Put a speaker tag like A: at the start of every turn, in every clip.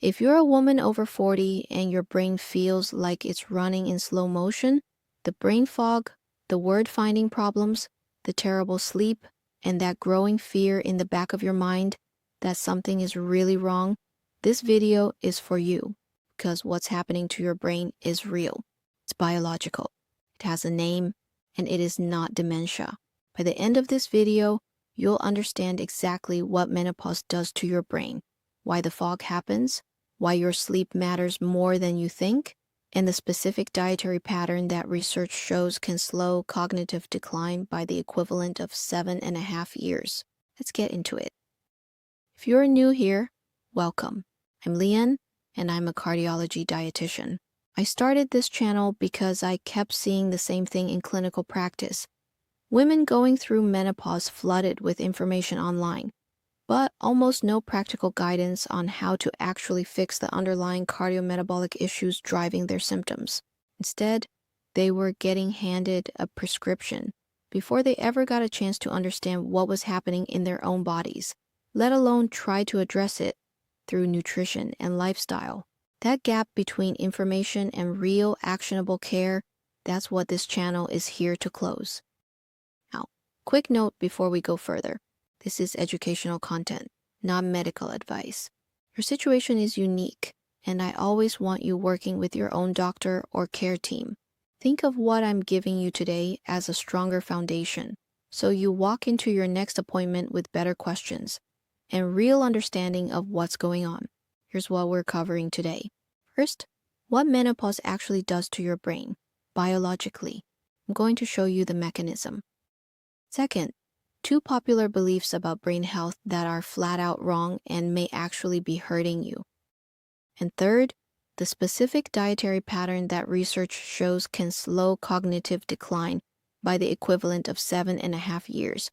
A: If you're a woman over 40 and your brain feels like it's running in slow motion, the brain fog, the word-finding problems, the terrible sleep, and that growing fear in the back of your mind that something is really wrong, this video is for you because what's happening to your brain is real. It's biological. It has a name, and it is not dementia. By the end of this video, you'll understand exactly what menopause does to your brain, why the fog happens, why your sleep matters more than you think, and the specific dietary pattern that research shows can slow cognitive decline by the equivalent of 7.5 years. Let's get into it. If you're new here, welcome. I'm Lian, and I'm a cardiology dietitian. I started this channel because I kept seeing the same thing in clinical practice. Women going through menopause flooded with information online, but almost no practical guidance on how to actually fix the underlying cardiometabolic issues driving their symptoms. Instead, they were getting handed a prescription before they ever got a chance to understand what was happening in their own bodies, let alone try to address it through nutrition and lifestyle. That gap between information and real actionable care, that's what this channel is here to close. Now, quick note before we go further. This is educational content, not medical advice. Your situation is unique, and I always want you working with your own doctor or care team. Think of what I'm giving you today as a stronger foundation, so you walk into your next appointment with better questions and real understanding of what's going on. Here's what we're covering today. First, what menopause actually does to your brain, biologically. I'm going to show you the mechanism. Second, 2 popular beliefs about brain health that are flat out wrong and may actually be hurting you. And third, the specific dietary pattern that research shows can slow cognitive decline by the equivalent of 7.5 years.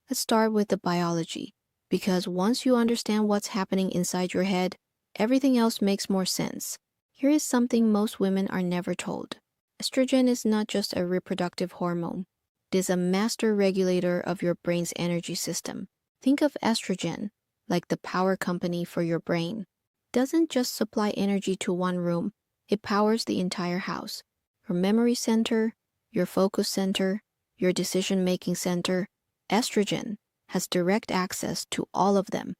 A: Let's start with the biology, because once you understand what's happening inside your head, everything else makes more sense. Here is something most women are never told. Estrogen is not just a reproductive hormone. It is a master regulator of your brain's energy system. Think of estrogen like the power company for your brain. It doesn't just supply energy to one room, it powers the entire house. Your memory center, your focus center, your decision-making center. Estrogen has direct access to all of them.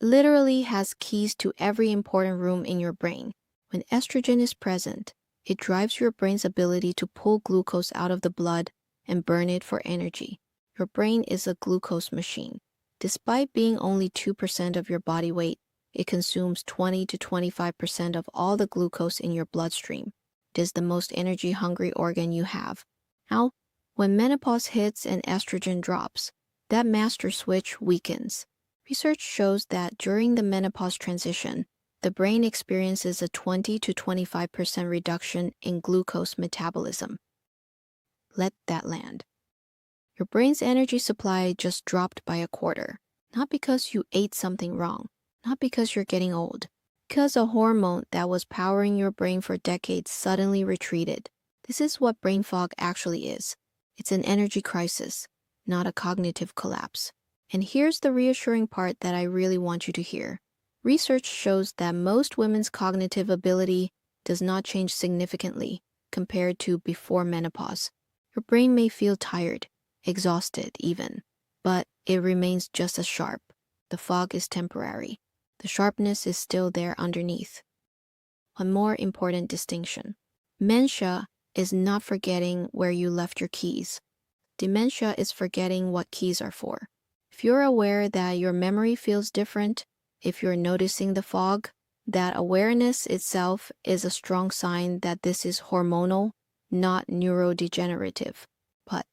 A: Literally has keys to every important room in your brain. When estrogen is present, it drives your brain's ability to pull glucose out of the blood and burn it for energy. Your brain is a glucose machine. Despite being only 2% of your body weight, it consumes 20 to 25% of all the glucose in your bloodstream. It is the most energy-hungry organ you have. Now, when menopause hits and estrogen drops, that master switch weakens. Research shows that during the menopause transition, the brain experiences a 20 to 25% reduction in glucose metabolism. Let that land. Your brain's energy supply just dropped by a quarter, not because you ate something wrong, not because you're getting old, because a hormone that was powering your brain for decades suddenly retreated. This is what brain fog actually is. It's an energy crisis, not a cognitive collapse. And here's the reassuring part that I really want you to hear. Research shows that most women's cognitive ability does not change significantly compared to before menopause. Your brain may feel tired, exhausted even, but it remains just as sharp. The fog is temporary. The sharpness is still there underneath. One more important distinction. Dementia is not forgetting where you left your keys. Dementia is forgetting what keys are for. If you're aware that your memory feels different, if you're noticing the fog, that awareness itself is a strong sign that this is hormonal, not neurodegenerative. But,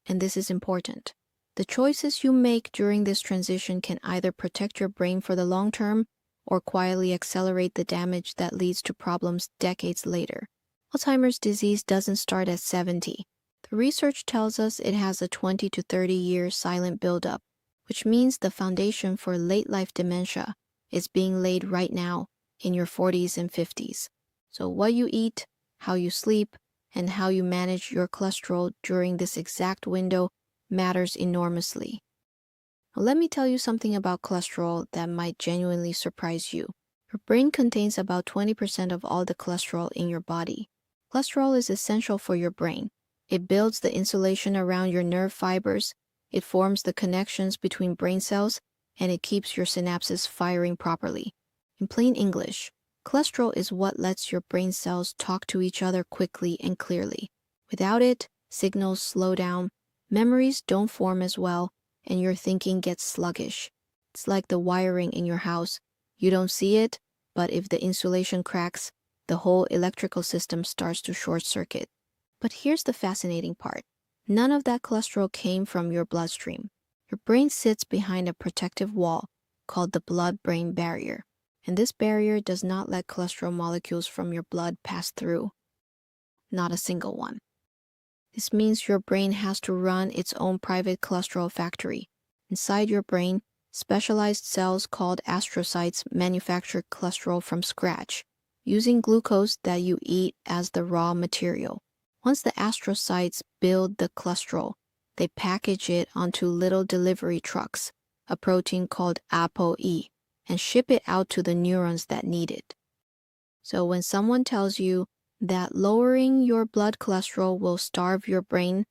A: and this is important, the choices you make during this transition can either protect your brain for the long term or quietly accelerate the damage that leads to problems decades later. Alzheimer's disease doesn't start at 70. The research tells us it has a 20 to 30-year silent buildup, which means the foundation for late-life dementia is being laid right now in your 40s and 50s. So what you eat, how you sleep, and how you manage your cholesterol during this exact window matters enormously. Now, let me tell you something about cholesterol that might genuinely surprise you. Your brain contains about 20% of all the cholesterol in your body. Cholesterol is essential for your brain. It builds the insulation around your nerve fibers, it forms the connections between brain cells, and it keeps your synapses firing properly. In plain English, cholesterol is what lets your brain cells talk to each other quickly and clearly. Without it, signals slow down, memories don't form as well, and your thinking gets sluggish. It's like the wiring in your house. You don't see it, but if the insulation cracks, the whole electrical system starts to short circuit. But here's the fascinating part. None of that cholesterol came from your bloodstream. Your brain sits behind a protective wall called the blood-brain barrier. And this barrier does not let cholesterol molecules from your blood pass through. Not a single one. This means your brain has to run its own private cholesterol factory. Inside your brain, specialized cells called astrocytes manufacture cholesterol from scratch, using glucose that you eat as the raw material. Once the astrocytes build the cholesterol, they package it onto little delivery trucks, a protein called ApoE, and ship it out to the neurons that need it. So when someone tells you that lowering your blood cholesterol will starve your brain,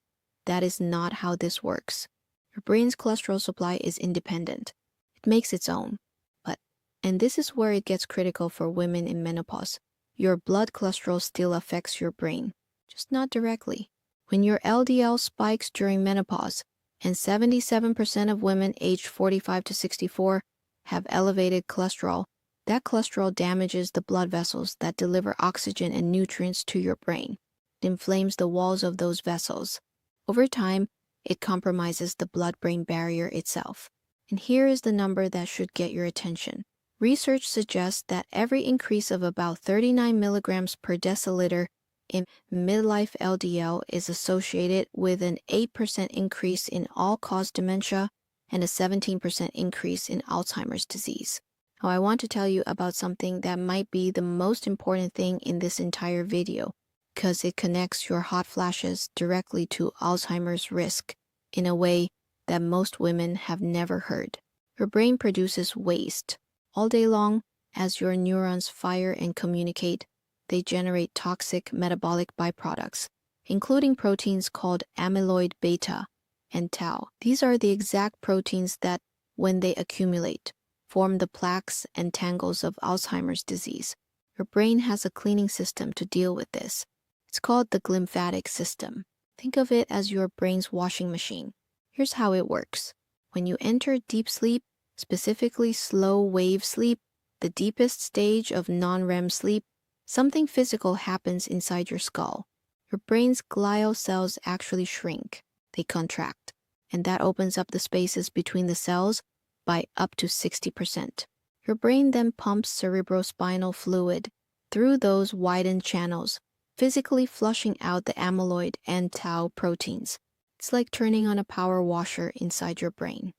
A: that is not how this works. Your brain's cholesterol supply is independent. It makes its own. But, and this is where it gets critical for women in menopause, your blood cholesterol still affects your brain, just not directly. When your LDL spikes during menopause, and 77% of women aged 45 to 64 have elevated cholesterol, that cholesterol damages the blood vessels that deliver oxygen and nutrients to your brain. It inflames the walls of those vessels. Over time, it compromises the blood-brain barrier itself. And here is the number that should get your attention. Research suggests that every increase of about 39 milligrams per deciliter in midlife LDL is associated with an 8% increase in all-cause dementia and a 17% increase in Alzheimer's disease. Now, I want to tell you about something that might be the most important thing in this entire video, because it connects your hot flashes directly to Alzheimer's risk in a way that most women have never heard. Your brain produces waste. All day long, as your neurons fire and communicate, they generate toxic metabolic byproducts, including proteins called amyloid beta and tau. These are the exact proteins that, when they accumulate, form the plaques and tangles of Alzheimer's disease. Your brain has a cleaning system to deal with this. It's called the Glymphatic System. Think of it as your brain's washing machine. Here's how it works. When you enter deep sleep, specifically slow wave sleep, the deepest stage of non-REM sleep, something physical happens inside your skull. Your brain's glial cells actually shrink. They contract. And that opens up the spaces between the cells by up to 60%. Your brain then pumps cerebrospinal fluid through those widened channels, physically flushing out the amyloid and tau proteins. It's like turning on a power washer inside your brain.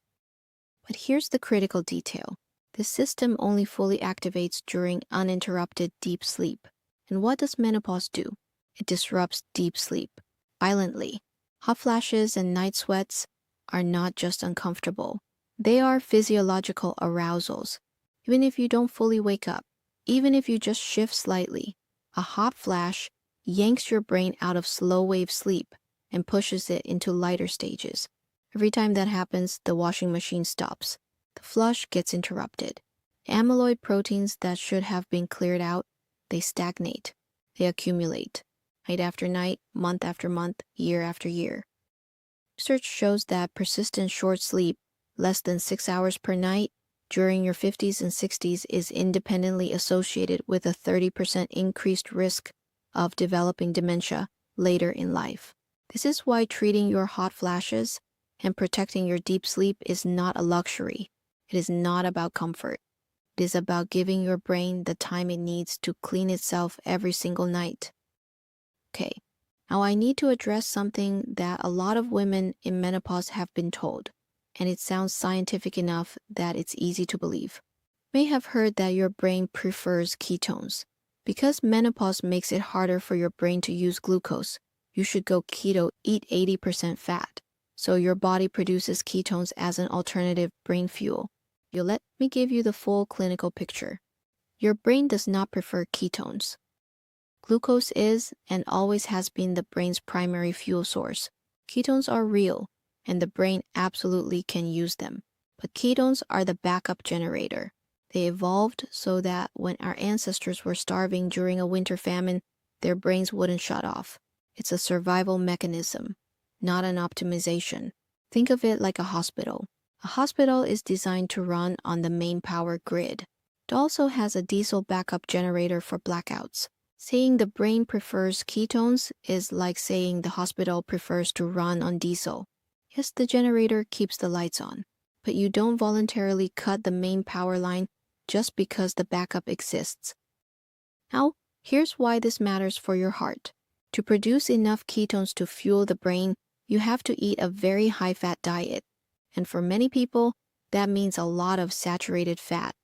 A: But here's the critical detail. This system only fully activates during uninterrupted deep sleep. And what does menopause do? It disrupts deep sleep violently. Hot flashes and night sweats are not just uncomfortable. They are physiological arousals. Even if you don't fully wake up, even if you just shift slightly, a hot flash yanks your brain out of slow wave sleep and pushes it into lighter stages. Every time that happens, the washing machine stops. The flush gets interrupted. Amyloid proteins that should have been cleared out, they stagnate. They accumulate. Night after night, month after month, year after year. Research shows that persistent short sleep, less than 6 hours per night, during your 50s and 60s is independently associated with a 30% increased risk of developing dementia later in life. This is why treating your hot flashes and protecting your deep sleep is not a luxury. It is not about comfort. It is about giving your brain the time it needs to clean itself every single night. Okay, now I need to address something that a lot of women in menopause have been told, and it sounds scientific enough that it's easy to believe. You may have heard that your brain prefers ketones. Because menopause makes it harder for your brain to use glucose, you should go keto, eat 80% fat, so your body produces ketones as an alternative brain fuel. Let me give you the full clinical picture. Your brain does not prefer ketones. Glucose is and always has been the brain's primary fuel source. Ketones are real, and the brain absolutely can use them. But ketones are the backup generator. They evolved so that when our ancestors were starving during a winter famine, their brains wouldn't shut off. It's a survival mechanism, not an optimization. Think of it like a hospital. A hospital is designed to run on the main power grid. It also has a diesel backup generator for blackouts. Saying the brain prefers ketones is like saying the hospital prefers to run on diesel. Yes, the generator keeps the lights on, but you don't voluntarily cut the main power line just because the backup exists. Now, here's why this matters for your heart. To produce enough ketones to fuel the brain, you have to eat a very high-fat diet. And for many people, that means a lot of saturated fat.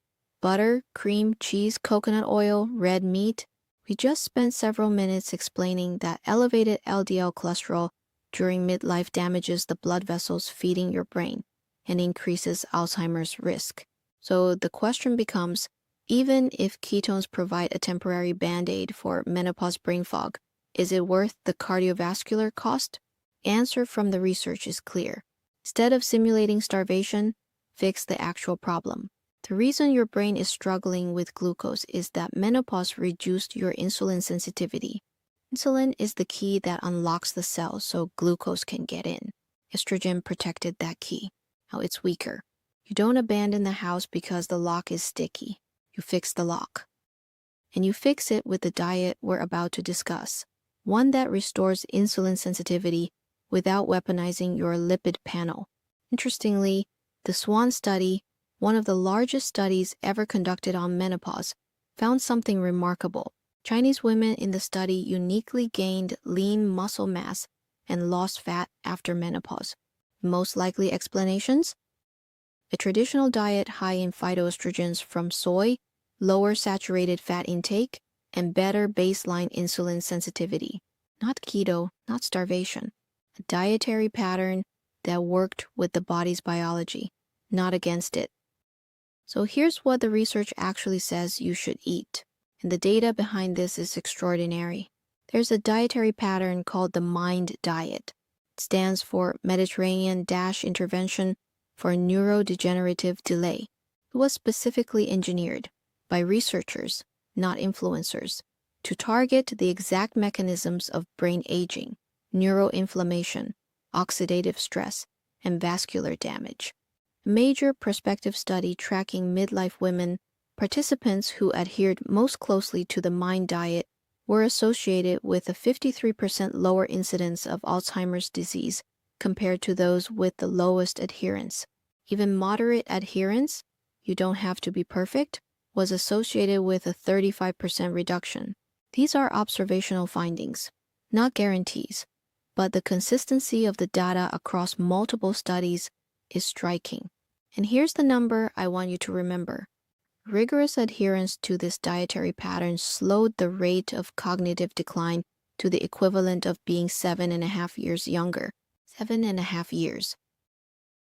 A: Butter, cream, cheese, coconut oil, red meat. We just spent several minutes explaining that elevated LDL cholesterol during midlife damages the blood vessels feeding your brain and increases Alzheimer's risk. So the question becomes, even if ketones provide a temporary band-aid for menopause brain fog, is it worth the cardiovascular cost? Answer from the research is clear. Instead of simulating starvation, fix the actual problem. The reason your brain is struggling with glucose is that menopause reduced your insulin sensitivity. Insulin is the key that unlocks the cell so glucose can get in. Estrogen protected that key. Now it's weaker. You don't abandon the house because the lock is sticky. You fix the lock. And you fix it with the diet we're about to discuss. One that restores insulin sensitivity without weaponizing your lipid panel. Interestingly, the SWAN study, one of the largest studies ever conducted on menopause, found something remarkable. Chinese women in the study uniquely gained lean muscle mass and lost fat after menopause. Most likely explanations? A traditional diet high in phytoestrogens from soy, lower saturated fat intake, and better baseline insulin sensitivity. Not keto, not starvation. A dietary pattern that worked with the body's biology, not against it. So here's what the research actually says you should eat. And the data behind this is extraordinary. There's a dietary pattern called the MIND diet. It stands for Mediterranean-Intervention for Neurodegenerative Delay. It was specifically engineered by researchers, not influencers, to target the exact mechanisms of brain aging, neuroinflammation, oxidative stress, and vascular damage. A major prospective study tracking midlife women, participants who adhered most closely to the MIND diet were associated with a 53% lower incidence of Alzheimer's disease compared to those with the lowest adherence. Even moderate adherence, you don't have to be perfect, was associated with a 35% reduction. These are observational findings, not guarantees, but the consistency of the data across multiple studies is striking. And here's the number I want you to remember. Rigorous adherence to this dietary pattern slowed the rate of cognitive decline to the equivalent of being 7.5 years younger. 7.5 years.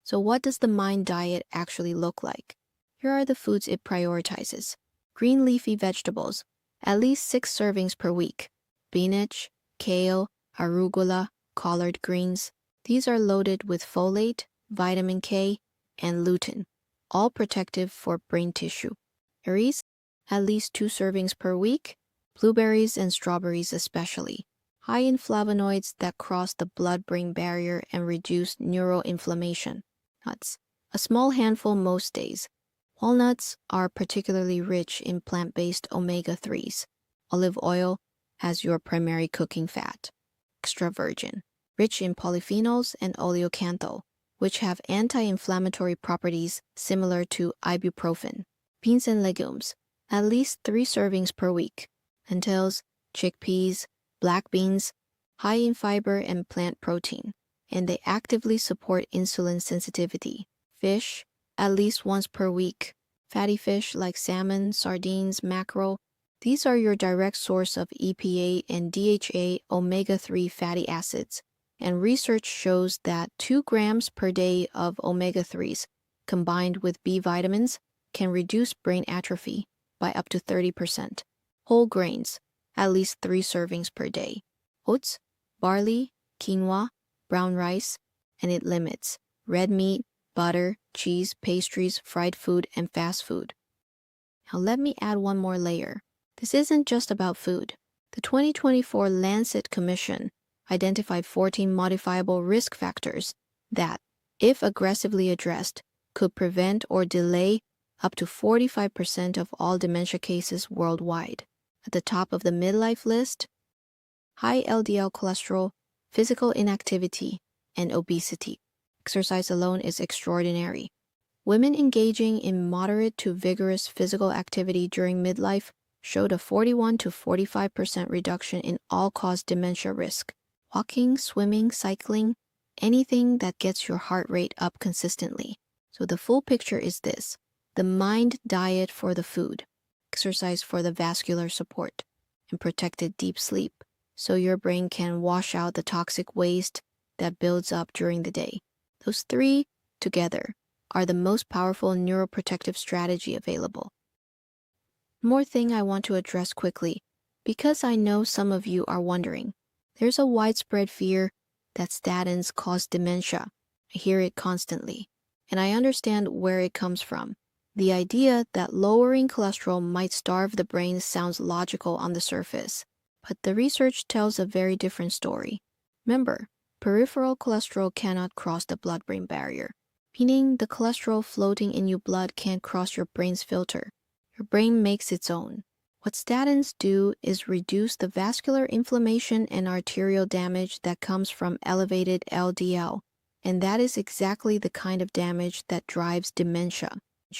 A: So what does the MIND diet actually look like? Here are the foods it prioritizes. Green leafy vegetables, at least 6 servings per week. Spinach, kale, arugula, collard greens. These are loaded with folate, vitamin K, and lutein, all protective for brain tissue. Berries, at least 2 servings per week. Blueberries and strawberries especially, high in flavonoids that cross the blood-brain barrier and reduce neuroinflammation. Nuts, a small handful most days. Walnuts are particularly rich in plant-based omega-3s. Olive oil as your primary cooking fat. Extra virgin, rich in polyphenols and oleocanthal, which have anti-inflammatory properties similar to ibuprofen. Beans and legumes, at least 3 servings per week. Lentils, chickpeas, black beans, high in fiber and plant protein, and they actively support insulin sensitivity. Fish, at least once per week. Fatty fish like salmon, sardines, mackerel. These are your direct source of EPA and DHA omega-3 fatty acids, and research shows that 2 grams per day of omega-3s combined with B vitamins can reduce brain atrophy by up to 30%. Whole grains, at least 3 servings per day. Oats, barley, quinoa, brown rice, and it limits red meat, butter, cheese, pastries, fried food, and fast food. Now let me add one more layer. This isn't just about food. The 2024 Lancet Commission identified 14 modifiable risk factors that, if aggressively addressed, could prevent or delay up to 45% of all dementia cases worldwide. At the top of the midlife list, high LDL cholesterol, physical inactivity, and obesity. Exercise alone is extraordinary. Women engaging in moderate to vigorous physical activity during midlife showed a 41 to 45% reduction in all-cause dementia risk. Walking, swimming, cycling, anything that gets your heart rate up consistently. So the full picture is this: the mind diet for the food, exercise for the vascular support, and protected deep sleep, so your brain can wash out the toxic waste that builds up during the day. Those three together are the most powerful neuroprotective strategy available. More thing I want to address quickly, because I know some of you are wondering. There's a widespread fear that statins cause dementia. I hear it constantly, and I understand where it comes from. The idea that lowering cholesterol might starve the brain sounds logical on the surface, but the research tells a very different story. Remember, peripheral cholesterol cannot cross the blood-brain barrier, meaning the cholesterol floating in your blood can't cross your brain's filter. Your brain makes its own. What statins do is reduce the vascular inflammation and arterial damage that comes from elevated LDL, and that is exactly the kind of damage that drives dementia.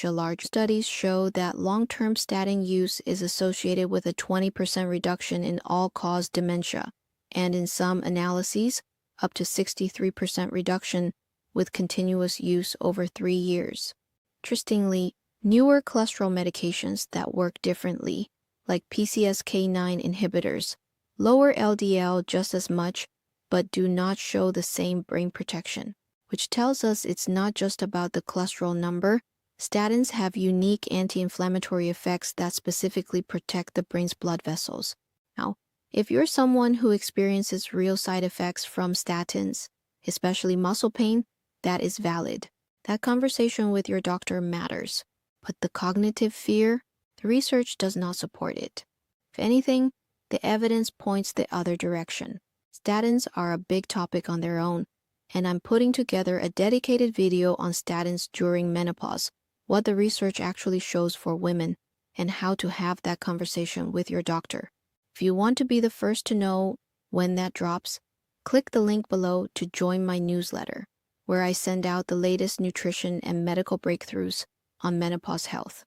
A: Large studies show that long-term statin use is associated with a 20% reduction in all-cause dementia, and in some analyses, up to 63% reduction with continuous use over 3 years. Interestingly, newer cholesterol medications that work differently, like PCSK9 inhibitors, lower LDL just as much, but do not show the same brain protection, which tells us it's not just about the cholesterol number. Statins have unique anti-inflammatory effects that specifically protect the brain's blood vessels. Now, if you're someone who experiences real side effects from statins, especially muscle pain, that is valid. That conversation with your doctor matters. But the cognitive fear, the research does not support it. If anything, the evidence points the other direction. Statins are a big topic on their own, and I'm putting together a dedicated video on statins during menopause, what the research actually shows for women, and how to have that conversation with your doctor. If you want to be the first to know when that drops, click the link below to join my newsletter, where I send out the latest nutrition and medical breakthroughs on menopause health.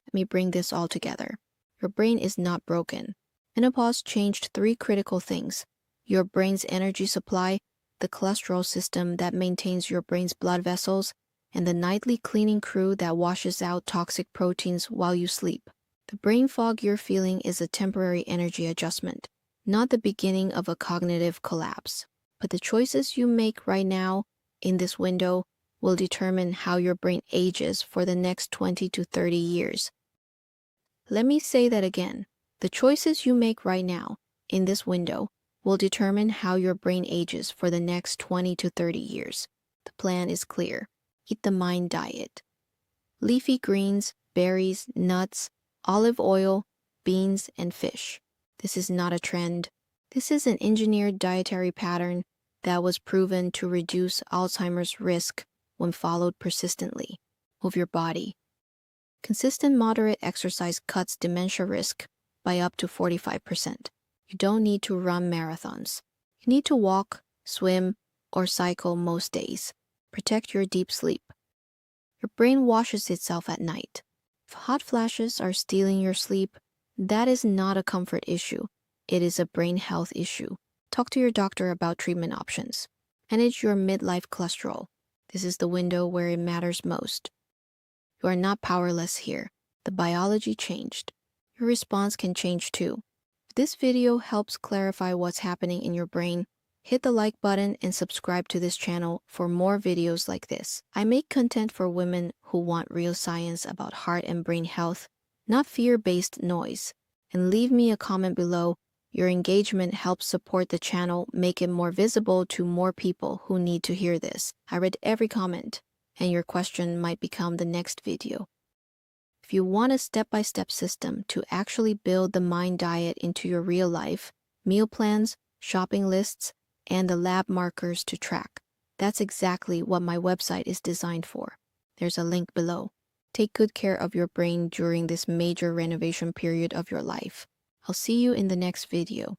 A: Let me bring this all together. Your brain is not broken. Menopause changed 3 critical things: your brain's energy supply, the cholesterol system that maintains your brain's blood vessels, and the nightly cleaning crew that washes out toxic proteins while you sleep. The brain fog you're feeling is a temporary energy adjustment, not the beginning of a cognitive collapse. But the choices you make right now in this window will determine how your brain ages for the next 20 to 30 years. Let me say that again. The choices you make right now in this window will determine how your brain ages for the next 20 to 30 years. The plan is clear. Eat the mind diet. Leafy greens, berries, nuts, olive oil, beans, and fish. This is not a trend. This is an engineered dietary pattern that was proven to reduce Alzheimer's risk when followed persistently. Move your body. Consistent moderate exercise cuts dementia risk by up to 45%. You don't need to run marathons. You need to walk, swim, or cycle most days. Protect your deep sleep. Your brain washes itself at night. If hot flashes are stealing your sleep, that is not a comfort issue. It is a brain health issue. Talk to your doctor about treatment options. Manage your midlife cholesterol. This is the window where it matters most. You are not powerless here. The biology changed. Your response can change too. If this video helps clarify what's happening in your brain, hit the like button and subscribe to this channel for more videos like this. I make content for women who want real science about heart and brain health, not fear-based noise. And leave me a comment below. Your engagement helps support the channel, make it more visible to more people who need to hear this. I read every comment, and your question might become the next video. If you want a step-by-step system to actually build the mind diet into your real life, meal plans, shopping lists, and the lab markers to track, that's exactly what my website is designed for. There's a link below. Take good care of your brain during this major renovation period of your life. I'll see you in the next video.